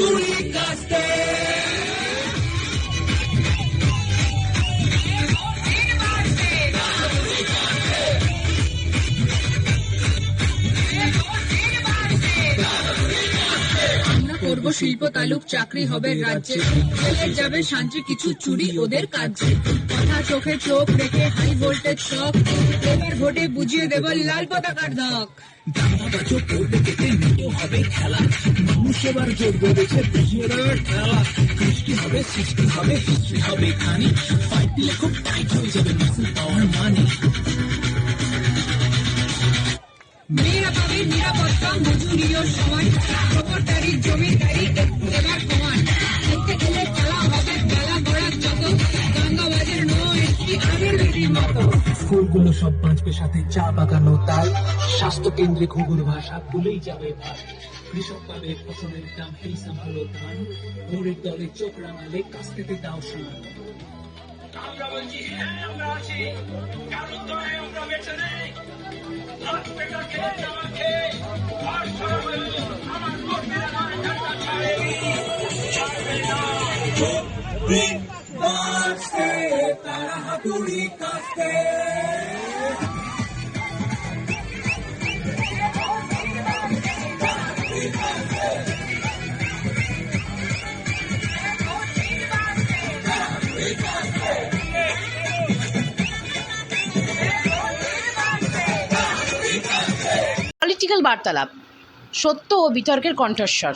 হাতুড়ি কাস্তে করব শিল্প তালুক চাকরি হবে রাজ্যে, যাবে শান্তি কিছু চুরি ওদের কাজে। কথা চোখে চোখ রেখে হাই ভোল্টেজ শক, এবার ভোটে বুঝিয়ে দেব লাল পতাকার দাগ। দামাদা চোখ করবে কেটে নিতে হবে খেলা, মানুষ এবার জোর বেড়েছে বুঝিয়ে দেবে খেলা। সৃষ্টি হবে হিস্ট্রি হবে খানি, ফাইট দিলে খুব টাইট হয়ে যাবে মাসেল পাওয়ার মানি। মেয়েরা পাবে নিরাপত্তা মজুরিও সমান, প্রকটদারি জমিদারি এবার সমান। খেলতে গেলে খেলা হবে বেলা গড়ার যত, গঙ্গাবাজের নো এসপি আগের বেটির মতো। স্কুলগুলো সব বাঁচবে সাথে চা বাগানো তাই, স্বাস্থ্য কেন্দ্রে ঘুঘুর ভাষা ভুলেই যাবে ভাই। কৃষক পাবে ফসলের দাম এই ভালো ধান, ভোরের দলে চোখ রাঙালে কাস্তেতে দাও শোনা। আমরা বলছি হ্যাঁ আমরা আছি, কারণ দলে আমরা বেঁচে নেই। লাখ টাকা খেয়ে আমাকে আর সরাবে আমার কর্মীরা নয় টাকা ছাড়েনি, ছাড়বে না। তারা হাতুড়ি কাস্তে পলিটিক্যাল বার্তালাপ, সত্য ও বিতর্কের কণ্ঠস্বর।